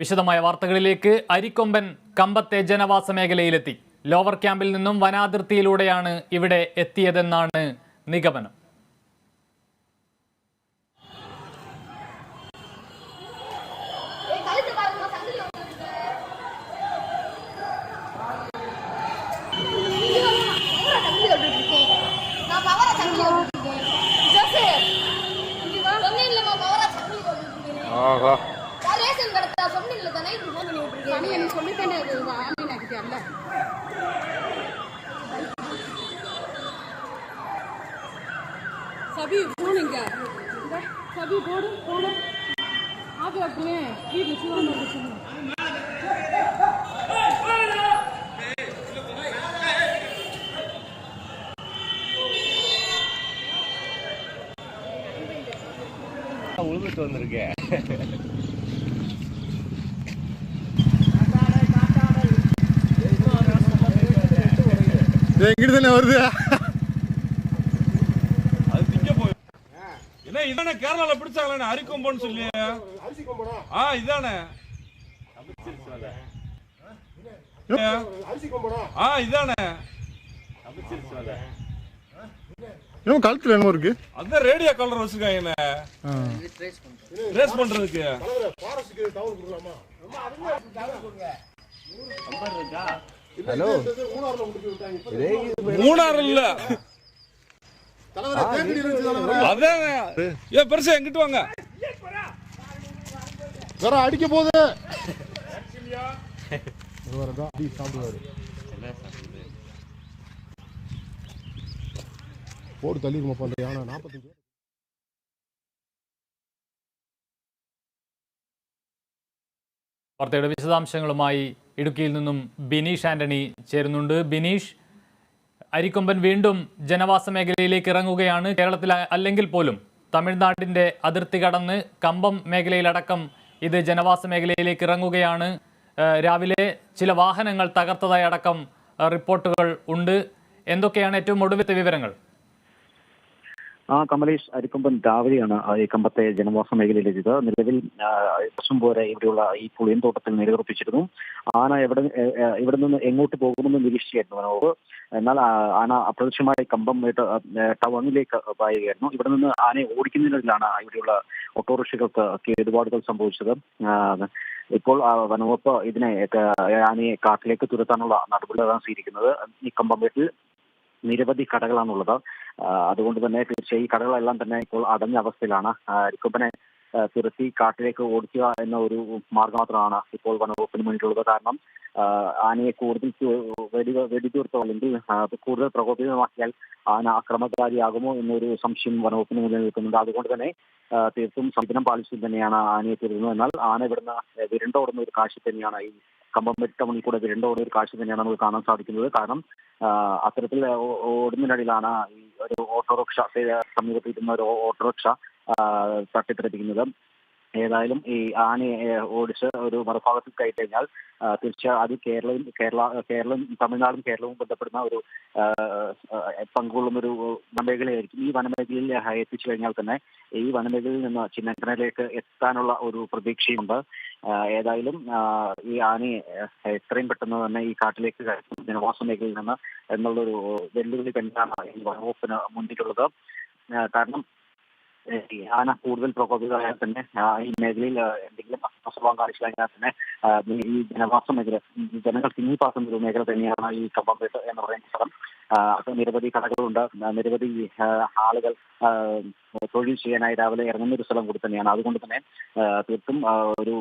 വിശദമായ വാർത്തകളിലേക്ക്. അരിക്കൊമ്പൻ കമ്പത്തെ ജനവാസ മേഖലയിലെത്തി. ലോവർ ക്യാമ്പിൽ നിന്നും വനാതിർത്തിയിലൂടെയാണ് ഇവിടെ എത്തിയതെന്നാണ് നിഗമനം. सभी फोन क्या सभी बोर्ड फोन आप अपने ये लिखवा ना लिखना உழுந்துட்டு வந்திருக்கேன். எங்கிட்டு தானே வருது. இதானே கேரளால பிடிச்சாங்களே அரிக்கொம்பன்னு சொல்லி. இதானே இதானே கழுத்துல என்ன இருக்கு? அதான் ரேடியோ கலர் வச்சிருக்காங்க ட்ரேஸ் பண்றதுக்கு. ஹலோ, மூணாறு இல்ல அதான் ஏன் பெருசா எங்கிட்டு வாங்க அடிக்க போகுது. போடு தள்ளி பண்ற யானை 45. വാർത്തയുടെ വിശദാംശങ്ങളുമായി ഇടുക്കിയിൽ നിന്നും ബിനീഷ് ആന്റണി ചേരുന്നുണ്ട്. ബിനീഷ്, അരിക്കൊമ്പൻ വീണ്ടും ജനവാസ മേഖലയിലേക്ക് ഇറങ്ങുകയാണ്. കേരളത്തിൽ അല്ലെങ്കിൽ പോലും തമിഴ്നാടിൻ്റെ അതിർത്തി കടന്ന് കമ്പം മേഖലയിലടക്കം ഇത് ജനവാസ മേഖലയിലേക്ക് ഇറങ്ങുകയാണ്. രാവിലെ ചില വാഹനങ്ങൾ തകർത്തതായി അടക്കം റിപ്പോർട്ടുകൾ ഉണ്ട്. എന്തൊക്കെയാണ് ഏറ്റവും ഒടുവിലത്തെ വിവരങ്ങൾ? കമലേഷ്, അരിക്കൊമ്പൻ രാവിലെയാണ് ഈ കമ്പത്തെ ജനവാസ മേഖലയിലെത്തിയത്. നിലവിൽ വർഷം പോലെ ഇവിടെയുള്ള ഈ പുളിയൻ തോട്ടത്തിൽ നിലയുറപ്പിച്ചിരുന്നു. ആന ഇവിടെ നിന്ന് എങ്ങോട്ട് പോകുമെന്ന് നിരീക്ഷിച്ചായിരുന്നു വനവകുപ്പ്. എന്നാൽ ആന അപ്രത്യക്ഷമായി കമ്പം ടൗണിലേക്ക് പായുകയായിരുന്നു. ഇവിടെ നിന്ന് ആനയെ ഓടിക്കുന്നതിനിടയിലാണ് ഇവിടെയുള്ള ഓട്ടോറിക്ഷകൾക്ക് കേടുപാടുകൾ സംഭവിച്ചത്. ഇപ്പോൾ വനവകുപ്പ് ഇതിനെ ആനയെ കാട്ടിലേക്ക് തുരത്താനുള്ള നടപടികളാണ് സ്വീകരിക്കുന്നത്. ഈ കമ്പം വീട്ടിൽ നിരവധി കടകളാണുള്ളത്. അതുകൊണ്ട് തന്നെ തീർച്ചയായും ഈ കടകളെല്ലാം തന്നെ ഇപ്പോൾ അടഞ്ഞ അവസ്ഥയിലാണ്. അരിക്കൊമ്പനെ തുരത്തി കാട്ടിലേക്ക് ഓടിക്കുക എന്ന ഒരു മാർഗം മാത്രമാണ് ഇപ്പോൾ വനവകുപ്പിന് മുന്നിലുള്ളത്. കാരണം ആനയെ കൂടുതൽ വെടിതീർത്തോ അല്ലെങ്കിൽ കൂടുതൽ പ്രകോപിതമാക്കിയാൽ ആന അക്രമകാരിയാകുമോ എന്നൊരു സംശയം വനവകുപ്പിന് മുന്നിൽ നിൽക്കുന്നുണ്ട്. അതുകൊണ്ട് തന്നെ തീർത്തും സംവിധാനം പാലിച്ചു തന്നെയാണ് ആനയെ തുരുന്നത്. എന്നാൽ ആന ഇവിടുന്ന് വിരണ്ടോടുന്ന ഒരു കാഴ്ച തന്നെയാണ് ഈ കമ്പംമേട് ടൗണിൽ കൂടെ വിരണ്ടോടുന്ന ഒരു കാഴ്ച തന്നെയാണ് നമുക്ക് കാണാൻ സാധിക്കുന്നത്. കാരണം അത്തരത്തിൽ ഓടുന്നതിനിടയിലാണ് ഈ ഒരു ഓട്ടോറിക്ഷ സമീപത്തിരിക്കുന്ന ഒരു ഓട്ടോറിക്ഷ തട്ടിത്തെറിപ്പിക്കുന്നത്. ഏതായാലും ഈ ആനയെ ഓടിച്ച് ഒരു മറുഭാഗത്ത് കഴിഞ്ഞാൽ തീർച്ചയായും അത് കേരളം തമിഴ്നാടും കേരളവും ബന്ധപ്പെടുന്ന ഒരു പങ്കുകൊള്ളുന്ന ഒരു വനമേഖലയായിരിക്കും. ഈ വനമേഖലയിൽ എത്തിച്ചു കഴിഞ്ഞാൽ തന്നെ ഈ വനമേഖലയിൽ നിന്ന് ചിന്നക്കനയിലേക്ക് എത്താനുള്ള ഒരു പ്രതീക്ഷയുണ്ട്. ഏതായാലും ഈ ആനയെ എത്രയും പെട്ടെന്ന് തന്നെ ഈ കാട്ടിലേക്ക് ജനവാസ മേഖലയിൽ നിന്ന് എന്നുള്ളൊരു വെല്ലുവിളി തന്നെയാണ് ഈ വനവകുപ്പിന് മുന്നിലുള്ളത്. കാരണം ആന കൂടുതൽ പ്രകോപിതമായാൽ തന്നെ ഈ മേഖലയിൽ എന്തെങ്കിലും അസ്വഭാവം കാണിച്ചു കഴിഞ്ഞാൽ തന്നെ ഈ ജനവാസ മേഖല ജനങ്ങൾ തിങ്ങിപ്പാർക്കുന്ന ഒരു മേഖല തന്നെയാണ് ഈ കമ്പംമേട് എന്ന് പറയുന്ന സ്ഥലം. നിരവധി കടകളുണ്ട്, നിരവധി ആളുകൾ തൊഴിൽ ചെയ്യാനായി രാവിലെ ഇറങ്ങുന്ന ഒരു സ്ഥലം കൂടി തന്നെയാണ്. അതുകൊണ്ട് തന്നെ തീർത്തും ഒരു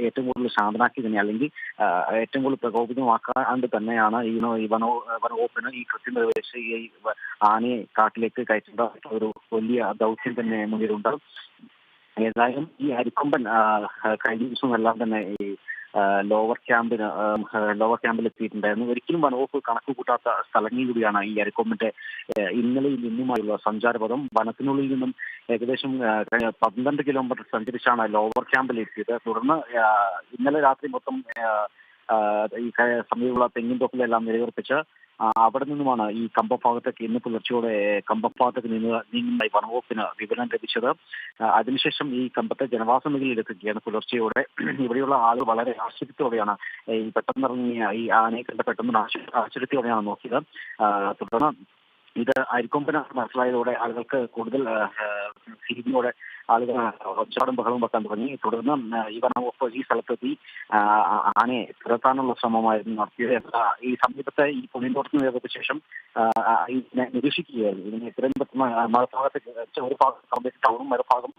ഏറ്റവും കൂടുതൽ ശാന്തനാക്കി തന്നെ അല്ലെങ്കിൽ ഏറ്റവും കൂടുതൽ പ്രകോപിതമാക്കാണ്ട് തന്നെയാണ് ഈ വനവകുപ്പിന് ഈ കൃത്യം നിർവഹിച്ച് ഈ ആനയെ കാട്ടിലേക്ക് കയറ്റേണ്ട ഒരു വലിയ ദൗത്യം തന്നെ മുന്നിലുണ്ട്. ഏതായാലും ഈ അരിക്കൊമ്പൻ കഴിഞ്ഞ ദിവസമെല്ലാം തന്നെ ഈ ലോവർ ക്യാമ്പിൽ എത്തിയിട്ടുണ്ടായിരുന്നു. ഒരിക്കലും വനവകുപ്പ് കണക്ക് കൂട്ടാത്ത സ്ഥലങ്ങളിൽ കൂടിയാണ് ഈ അരിക്കൊമ്പന്റെ ഇന്നലെയും ഇന്നുമായുള്ള സഞ്ചാരപഥം. വനത്തിനുള്ളിൽ നിന്നും ഏകദേശം 12 കിലോമീറ്റർ സഞ്ചരിച്ചാണ് ലോവർ ക്യാമ്പിൽ എത്തിയത്. തുടർന്ന് ഇന്നലെ രാത്രി മൊത്തം ഈ സമീപമുള്ള തെങ്ങിൻ തോപ്പിലെല്ലാം നിലയുറപ്പിച്ച് അവിടെ നിന്നുമാണ് ഈ കമ്പഭാഗത്തേക്ക് ഇന്ന് പുലർച്ചയോടെ കമ്പഭാഗത്തേക്ക് നീങ്ങുന്നതായി വനംവകുപ്പിന് വിവരം ലഭിച്ചത്. അതിനുശേഷം ഈ കമ്പത്തെ ജനവാസ മേഖലയിലെത്തുകയാണ് പുലർച്ചയോടെ. ഇവിടെയുള്ള ആളുകൾ വളരെ ആശ്ചര്യത്തോടെയാണ് ഈ പെട്ടെന്നിറങ്ങിയ ഈ ആനയെ കണ്ട് പെട്ടെന്ന് ആശ്ചര്യത്തോടെയാണ് നോക്കിയത്. തുടർന്ന് ഇത് അരിക്കൊമ്പനാണ് മനസ്സിലായതോടെ ആളുകൾക്ക് കൂടുതൽ ഭീതിയോടെ ആളുകൾ ഒച്ചാടും ബഹളവും വെക്കാൻ തുടങ്ങി. തുടർന്ന് ഈ വനംവകുപ്പ് ഈ സ്ഥലത്തെത്തി ആനയെ തുരത്താനുള്ള ശ്രമമായിരുന്നു നടത്തിയത്. ഈ സമീപത്തെ ഈ പുളിയന്തോട്ടത്തിന് വേഗത്ത ശേഷം ഇതിനെ നിരീക്ഷിക്കുകയായിരുന്നു. ഇതിനെ എത്രയും പെട്ടെന്ന് മലഭാഗത്ത് ഒരു ഭാഗം ടൗണും മറുഭാഗം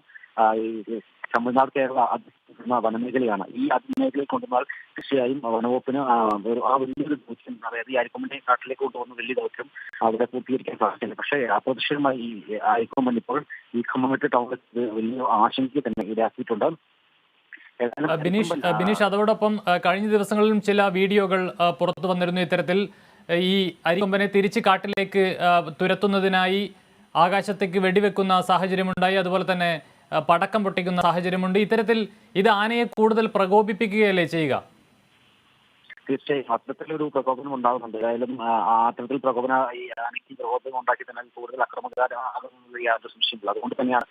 ഈ തമിഴ്നാട് കേരള അതിർത്തി വനമേഖലയാണ്. ഈ അതിർമേഖലയിൽ കൊണ്ടുവന്നാൽ തീർച്ചയായും വനവകുപ്പിന് ആ വലിയൊരു ദൗത്യം, അതായത് ഈ അരിക്കൊമ്പനെ കാട്ടിലേക്ക് കൊണ്ടുവന്ന വലിയ ദൗത്യം അവിടെ പൂർത്തീകരിക്കാൻ സാധിക്കില്ല. പക്ഷേ അപ്രതീക്ഷിതമായി ഈ അരിക്കൊമ്പൻ ഇപ്പോൾ ഈ ഖമ്മം ടൗണിൽ വലിയ ആശങ്കയ്ക്ക് തന്നെ ഇടയാക്കിയിട്ടുണ്ട്. ബിനീഷ്, അതോടൊപ്പം കഴിഞ്ഞ ദിവസങ്ങളിലും ചില വീഡിയോകൾ പുറത്തു വന്നിരുന്നു. ഇത്തരത്തിൽ ഈ അരിക്കൊമ്പനെ തിരിച്ച് കാട്ടിലേക്ക് തുരത്തുന്നതിനായി ആകാശത്തേക്ക് വെടിവെക്കുന്ന സാഹചര്യമുണ്ടായി, അതുപോലെ തന്നെ പടക്കം പൊട്ടിക്കുന്ന സാഹചര്യമുണ്ട്. ഇത്തരത്തിൽ ഇത് ആനയെ കൂടുതൽ പ്രകോപിപ്പിക്കുകയല്ലേ ചെയ്യുക? തീർച്ചയായും അത്തരത്തിലൊരു പ്രകോപനം ഉണ്ടാകുന്നുണ്ട്. ഏതായാലും അത്തരത്തിൽ പ്രകോപന ഈ ആനയ്ക്ക് പ്രകോപനം ഉണ്ടാക്കി തന്നെ കൂടുതൽ അക്രമകാരാകുന്നത് യാതൊരു സംശയമില്ല. അതുകൊണ്ട് തന്നെയാണ്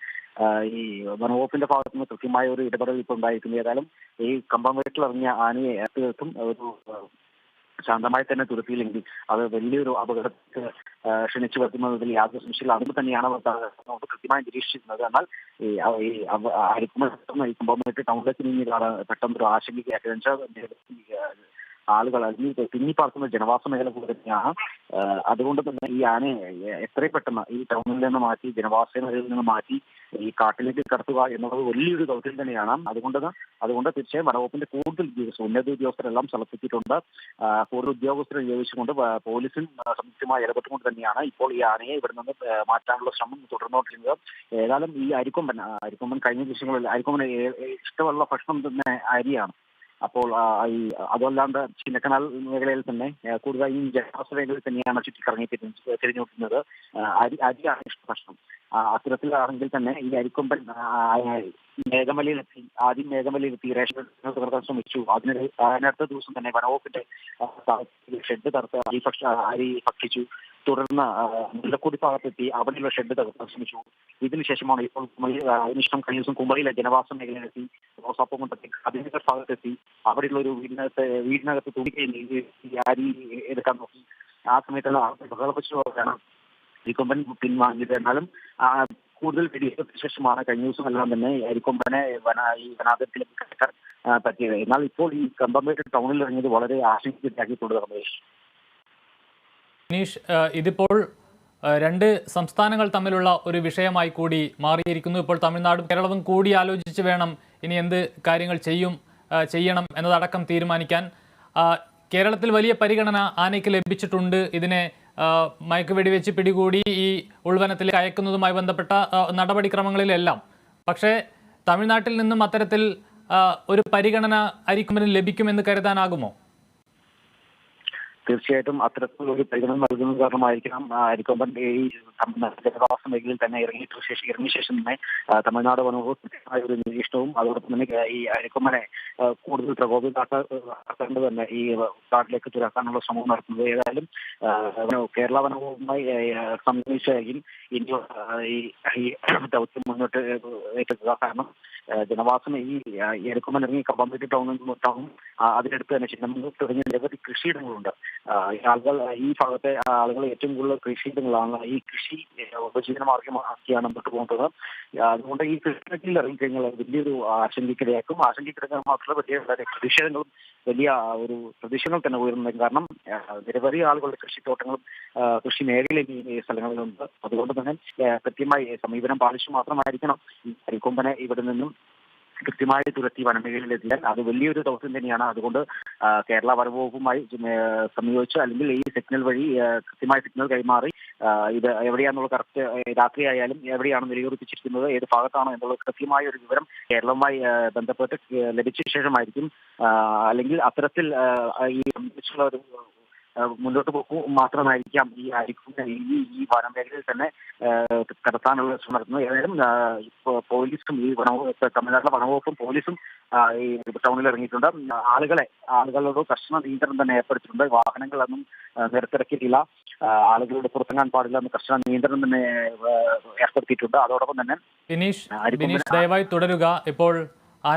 ഈ വനവകുപ്പിന്റെ ഭാഗത്തു നിന്ന് കൃത്യമായ ഒരു ഇടപെടൽ ഇപ്പോൾ ഉണ്ടായിരിക്കുന്നത്. ഏതായാലും ഈ കമ്പംമേട്ടിലിറങ്ങിയ ആനയെ തീർത്തും ഒരു ശാന്തമായി തന്നെ തുരത്തിയില്ലെങ്കിൽ അത് വലിയൊരു അപകടത്തിന് ക്ഷണിച്ചു വരുത്തുന്നതിൽ യാതൊരു സംശയമില്ല. അതുകൊണ്ട് തന്നെയാണ് കൃത്യമായി നിരീക്ഷിച്ചിരുന്നത്. എന്നാൽ ഈ അരിക്കുമ്പോൾ ഈ കമ്പംമേട്ട് ടൗണിലേക്ക് നീങ്ങിയതാണ് പെട്ടെന്നൊരു ആശങ്കയ്ക്ക് ആളുകൾ അല്ലെങ്കിൽ തിങ്ങിപ്പാർക്കുന്ന ജനവാസ മേഖല കൂടെ തന്നെയാണ്. അതുകൊണ്ട് തന്നെ ഈ ആനയെ എത്രയും പെട്ടെന്ന് ഈ ടൗണിൽ നിന്ന് മാറ്റി ജനവാസ മേഖലയിൽ നിന്ന് മാറ്റി ഈ കാട്ടിലേക്ക് കടത്തുക എന്നുള്ളത് വലിയൊരു ദൗത്യം തന്നെയാണ്. അതുകൊണ്ട് തീർച്ചയായും വനവകുപ്പിന്റെ കൂടുതൽ ഉന്നത ഉദ്യോഗസ്ഥരെല്ലാം സ്ഥലത്തെത്തിയിട്ടുണ്ട്. കൂടുതൽ ഉദ്യോഗസ്ഥരെ നിയോഗിച്ചുകൊണ്ട് പോലീസും സംയുക്തമായി ഇടപെട്ടുകൊണ്ട് തന്നെയാണ് ഇപ്പോൾ ഈ ആനയെ ഇവിടെ നിന്ന് മാറ്റാനുള്ള ശ്രമം തുടർന്നുകൊണ്ടിരിക്കുന്നത്. ഏതായാലും ഈ അരിക്കൊമ്പൻ കഴിഞ്ഞ ദിവസങ്ങളിൽ അരിക്കൊമ്പന് ഇഷ്ടമുള്ള ഭക്ഷണം തന്നെ അരിയാണ്. അപ്പോൾ ഈ അതല്ലാണ്ട് ചിന്നക്കനാൽ മേഖലയിൽ തന്നെ കൂടുതലായും ജനവാസ മേഖലയിൽ തന്നെയാണ് ചുറ്റിക്കറങ്ങി തിരിഞ്ഞുകൊണ്ടിരുന്നത്. അരിയാണ് ഇഷ്ടഭക്ഷണം. അത്തരത്തിലാണെങ്കിൽ തന്നെ ഈ അരിക്കൊമ്പൻ ആദ്യം മേഘമലയിലെത്തി റേഷൻ തകർക്കാൻ ശ്രമിച്ചു. അതിനടുത്ത ദിവസം തന്നെ വനവകുപ്പിന്റെ ഷെഡ് തകർത്ത് അരി ഭക്ഷിച്ചു. തുടർന്ന് മുല്ലക്കൊടി ഭാഗത്തെത്തി അവിടെയുള്ള ഷെഡ് തകർക്കാൻ ശ്രമിച്ചു. ഇതിനുശേഷമാണ് ഇപ്പോൾ അതിനുശേഷം കഴിഞ്ഞ ദിവസം കുമളിയിലെ ജനവാസ മേഖലയിലെത്തി റോസാപ്പം കൊണ്ടെത്തി അതിനകർ ഭാഗത്തെത്തി അവിടെയുള്ള ഒരു വീടിനകത്ത് തുണിക്കൈ അരി എടുക്കാൻ നോക്കി. ആ സമയത്തുള്ള ബഹളപക്ഷമാണ് അരിക്കൊമ്പൻ പിൻവാങ്ങിയത്. എന്നാലും കൂടുതൽ വെടിവെപ്പിന് ശേഷമാണ് കഴിഞ്ഞ ദിവസമെല്ലാം തന്നെ അരിക്കൊമ്പനെ ഈ വനാതിർത്തിയിലേക്ക് കടക്കാൻ പറ്റിയത്. എന്നാൽ ഇപ്പോൾ ഈ കമ്പംമേട്ട് ടൗണിൽ ഇറങ്ങിയത് വളരെ ആശങ്കയ്ക്കിടയാക്കിയിട്ടുണ്ട് രമേശ്. ബിനീഷ്, ഇതിപ്പോൾ രണ്ട് സംസ്ഥാനങ്ങൾ തമ്മിലുള്ള ഒരു വിഷയമായി കൂടി മാറിയിരിക്കുന്നു. ഇപ്പോൾ തമിഴ്നാടും കേരളവും കൂടി ആലോചിച്ച് വേണം ഇനി എന്ത് കാര്യങ്ങൾ ചെയ്യണം എന്നതടക്കം തീരുമാനിക്കാൻ. കേരളത്തിൽ വലിയ പരിഗണന ആനയ്ക്ക് ലഭിച്ചിട്ടുണ്ട്. ഇതിനെ മയക്കുവെടി വെച്ച് പിടികൂടി ഈ ഉൾവനത്തിലേക്ക് അയക്കുന്നതുമായി ബന്ധപ്പെട്ട നടപടിക്രമങ്ങളിലെല്ലാം. പക്ഷേ തമിഴ്നാട്ടിൽ നിന്നും അത്തരത്തിൽ ഒരു പരിഗണന അരിക്കൊമ്പന് ലഭിക്കുമെന്ന് കരുതാനാകുമോ? തീർച്ചയായിട്ടും അത്തരത്തിലുള്ള ഒരു പരിഗണന നൽകുന്നത് കാരണമായിരിക്കണം അരിക്കൊമ്പൻ ഈ ജനവാസ മേഖലയിൽ തന്നെ ഇറങ്ങിയ ശേഷം തന്നെ തമിഴ്നാട് വനവകുപ്പ് ഒരു നിരീക്ഷണവും അതോടൊപ്പം തന്നെ ഈ അരിക്കൊമ്പനെ കൂടുതൽ പ്രകോപിതമാക്കേണ്ടത് തന്നെ ഈ കാട്ടിലേക്ക് തുറക്കാനുള്ള ശ്രമവും നടത്തുന്നത്. ഏതായാലും കേരള വനവകുപ്പുമായി സമന്വയിച്ചായിരിക്കും ഇന്ത്യ ഈ ദൗത്യം മുന്നോട്ട് ഏറ്റെടുക്കുക. കാരണം ജനവാസം ഈ അരിക്കൊമ്പൻ ഇറങ്ങി കമ്പംമേട്ട് ടൗൺ അതിനടുത്ത് തന്നെ ചിന്നമംഗലം തുടങ്ങിയ നിരവധി കൃഷിയിടങ്ങളുണ്ട്. ആളുകൾ ഈ ഭാഗത്തെ ആളുകൾ ഏറ്റവും കൂടുതൽ കൃഷിയിടങ്ങളാണ്. ഈ കൃഷി ഉപജീവന മാർഗമാക്കിയാണ് മുന്നോട്ട് പോകുന്നത്. അതുകൊണ്ട് ഈ കൃഷിയിൽ ഇറങ്ങിക്കഴിഞ്ഞാൽ വലിയൊരു ആശങ്കയ്ക്കിടയാക്കും. ആശങ്കയ്ക്കിടയാക്കാൻ മാത്രമല്ല വലിയ വലിയ ഒരു പ്രതിഷേധങ്ങൾ തന്നെ ഉയർന്നത്. കാരണം നിരവധി ആളുകളുടെ കൃഷിത്തോട്ടങ്ങളും കൃഷി മേഖലയിൽ ഈ സ്ഥലങ്ങളിലുണ്ട്. അതുകൊണ്ട് തന്നെ കൃത്യമായി സമീപനം പാലിച്ചു മാത്രമായിരിക്കണം ഈ അരിക്കൊമ്പനെ ഇവിടെ നിന്നും കൃത്യമായി തുരത്തി വനമേഖലയിലെത്തിയാൽ അത് വലിയൊരു ദൗത്യം തന്നെയാണ്. അതുകൊണ്ട് കേരള വനവകുപ്പുമായി സമീപിച്ച് അല്ലെങ്കിൽ ഈ സിഗ്നൽ വഴി കൃത്യമായ സിഗ്നൽ കൈമാറി ഇത് എവിടെയാണെന്നുള്ള കറക്റ്റ് രാത്രിയായാലും എവിടെയാണ് നിലയുറപ്പിച്ചിരിക്കുന്നത്, ഏത് ഭാഗത്താണ് എന്നുള്ള കൃത്യമായ ഒരു വിവരം കേരളവുമായി ബന്ധപ്പെട്ട് ലഭിച്ച ശേഷമായിരിക്കും അല്ലെങ്കിൽ അത്തരത്തിൽ ഈ സംബന്ധിച്ചുള്ള ഒരു മുന്നോട്ട് പോക്കും മാത്രമായിരിക്കാം ഈ അരിക്കൊമ്പനെ ഈ വനമേഖലയിൽ തന്നെ കടത്താനുള്ള ശ്രമം നടത്തുന്നത്. ഏതായാലും പോലീസും ഈ തമിഴ്നാട്ടിലെ വനവകുപ്പും പോലീസും ഈ ടൗണിൽ ഇറങ്ങിയിട്ടുണ്ട്. ആളുകളോട് കർശന നിയന്ത്രണം തന്നെ ഏർപ്പെടുത്തിയിട്ടുണ്ട്. വാഹനങ്ങളൊന്നും നിരത്തിറക്കിയിട്ടില്ല. ആളുകളോട് പുറത്തിറങ്ങാൻ പാടില്ല എന്ന് കർശന നിയന്ത്രണം തന്നെ ഏർപ്പെടുത്തിയിട്ടുണ്ട്. അതോടൊപ്പം തന്നെ ബിനീഷ് ദയവായി തുടരുക. ഇപ്പോൾ